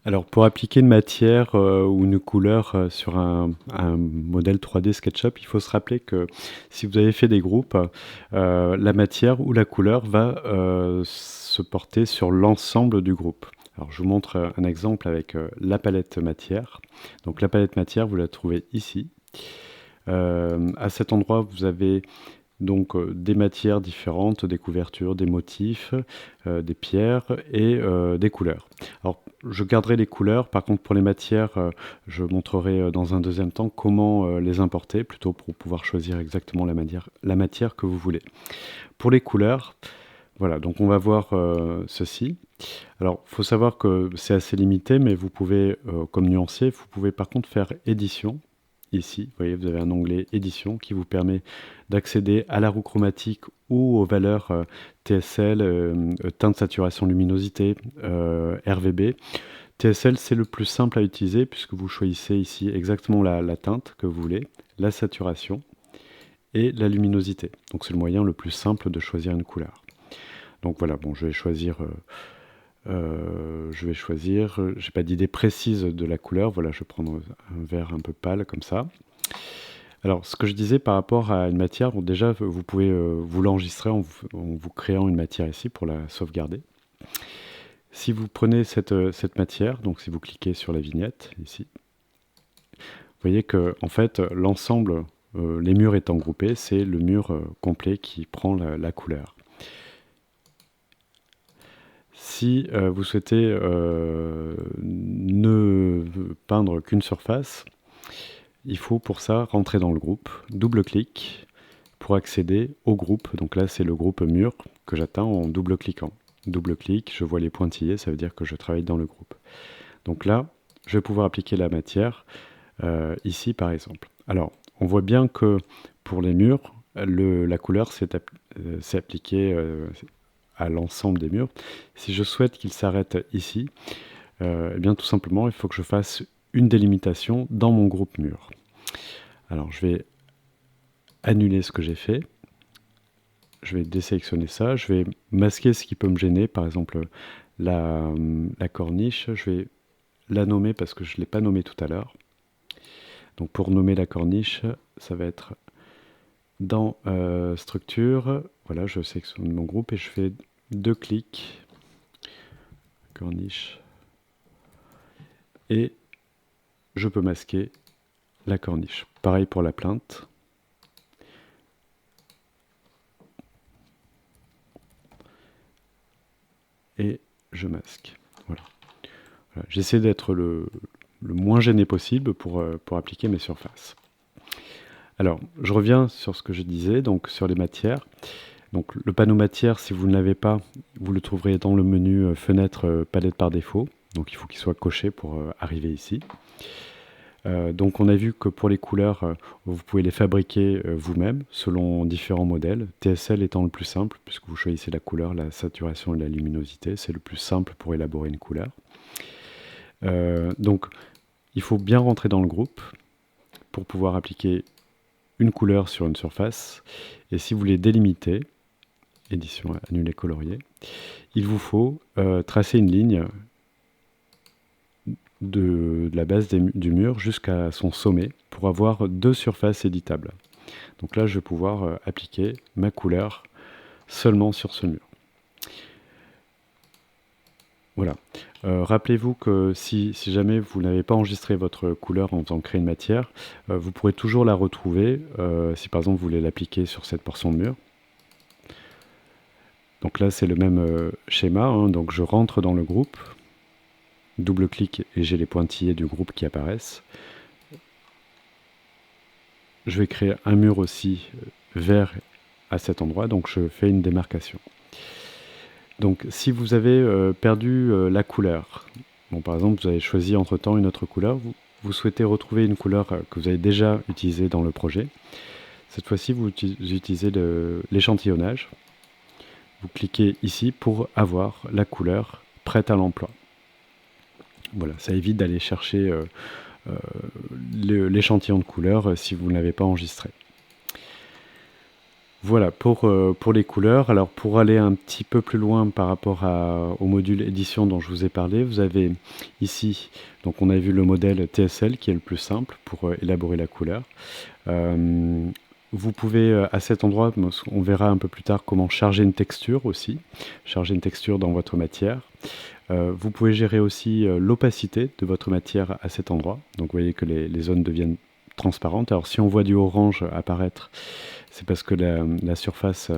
Alors, pour appliquer une matière ou une couleur sur un modèle 3D SketchUp, il faut se rappeler que si vous avez fait des groupes, la matière ou la couleur va se porter sur l'ensemble du groupe. Alors, je vous montre un exemple avec la palette matière. Donc, la palette matière, vous la trouvez ici. À cet endroit, vous avez donc des matières différentes, des couvertures, des motifs, des pierres et des couleurs. Alors je garderai les couleurs, par contre pour les matières, je montrerai dans un deuxième temps comment les importer, plutôt pour pouvoir choisir exactement la matière que vous voulez. Pour les couleurs, voilà, donc on va voir ceci. Alors, il faut savoir que c'est assez limité, mais vous pouvez, comme nuancier, vous pouvez par contre faire édition. Ici, vous voyez, vous avez un onglet édition qui vous permet d'accéder à la roue chromatique ou aux valeurs TSL, teinte, saturation, luminosité, RVB. TSL, c'est le plus simple à utiliser puisque vous choisissez ici exactement la teinte que vous voulez, la saturation et la luminosité. Donc c'est le moyen le plus simple de choisir une couleur. Donc voilà, bon, je vais choisir, j'ai pas d'idée précise de la couleur, voilà, je vais prendre un vert un peu pâle comme ça. Alors, ce que je disais par rapport à une matière, bon, déjà, vous pouvez vous l'enregistrer en vous créant une matière ici pour la sauvegarder. Si vous prenez cette matière, donc si vous cliquez sur la vignette ici, vous voyez que en fait l'ensemble, les murs étant groupés, c'est le mur complet qui prend la couleur. Si vous souhaitez ne peindre qu'une surface, il faut pour ça rentrer dans le groupe, double-clic pour accéder au groupe. Donc là, c'est le groupe mur que j'atteins en double-cliquant. Double-clic, je vois les pointillés, ça veut dire que je travaille dans le groupe. Donc là, je vais pouvoir appliquer la matière ici par exemple. Alors, on voit bien que pour les murs, la couleur s'est appliquée à l'ensemble des murs. Si je souhaite qu'il s'arrête ici, eh bien tout simplement, il faut que je fasse une délimitation dans mon groupe mur. Alors, je vais annuler ce que j'ai fait. Je vais désélectionner ça. Je vais masquer ce qui peut me gêner. Par exemple, la corniche. Je vais la nommer parce que je ne l'ai pas nommée tout à l'heure. Donc pour nommer la corniche, ça va être dans structure. Voilà, je sélectionne mon groupe et je fais 2 clics. Corniche. Et je peux masquer la corniche. Pareil pour la plainte. Et je masque. Voilà. Voilà. J'essaie d'être le moins gêné possible pour appliquer mes surfaces. Alors, je reviens sur ce que je disais, donc sur les matières. Donc, le panneau matière, si vous ne l'avez pas, vous le trouverez dans le menu fenêtre palette par défaut. Donc, il faut qu'il soit coché pour arriver ici. Donc, on a vu que pour les couleurs, vous pouvez les fabriquer vous-même selon différents modèles. TSL étant le plus simple, puisque vous choisissez la couleur, la saturation et la luminosité. C'est le plus simple pour élaborer une couleur. Donc, il faut bien rentrer dans le groupe pour pouvoir appliquer une couleur sur une surface. Et si vous voulez délimiter, édition annuler colorier, il vous faut tracer une ligne de la base du mur jusqu'à son sommet pour avoir 2 surfaces éditables. Donc là, je vais pouvoir appliquer ma couleur seulement sur ce mur. Voilà. Rappelez-vous que si jamais vous n'avez pas enregistré votre couleur en faisant créer une matière, vous pourrez toujours la retrouver si par exemple vous voulez l'appliquer sur cette portion de mur. Donc là, c'est le même schéma, hein. Donc je rentre dans le groupe, double-clic et j'ai les pointillés du groupe qui apparaissent. Je vais créer un mur aussi vert à cet endroit, donc je fais une démarcation. Donc si vous avez perdu la couleur, bon, par exemple vous avez choisi entre-temps une autre couleur, vous souhaitez retrouver une couleur que vous avez déjà utilisée dans le projet. Cette fois-ci, vous utilisez l'échantillonnage. Vous cliquez ici pour avoir la couleur prête à l'emploi. Voilà, ça évite d'aller chercher l'échantillon de couleur si vous ne l'avez pas enregistré. Voilà pour les couleurs. Alors pour aller un petit peu plus loin par rapport au module édition dont je vous ai parlé, vous avez ici, donc on a vu le modèle TSL qui est le plus simple pour élaborer la couleur. Vous pouvez à cet endroit, on verra un peu plus tard comment charger une texture aussi, charger une texture dans votre matière. Vous pouvez gérer aussi l'opacité de votre matière à cet endroit. Donc vous voyez que les zones deviennent transparentes. Alors si on voit du orange apparaître, c'est parce que la surface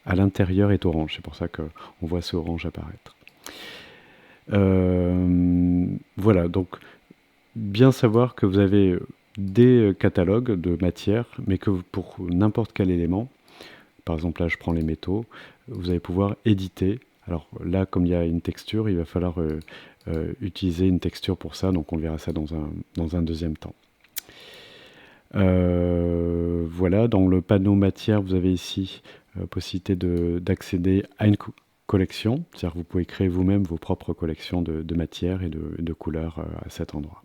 à l'intérieur est orange. C'est pour ça qu'on voit ce orange apparaître. Voilà, donc bien savoir que vous avez des catalogues de matières, mais que pour n'importe quel élément, par exemple là je prends les métaux, vous allez pouvoir éditer. Alors là, comme il y a une texture, il va falloir utiliser une texture pour ça, donc on verra ça dans un deuxième temps. Voilà, dans le panneau matière, vous avez ici possibilité d'accéder à une collection, c'est-à-dire que vous pouvez créer vous-même vos propres collections de matières et de couleurs à cet endroit.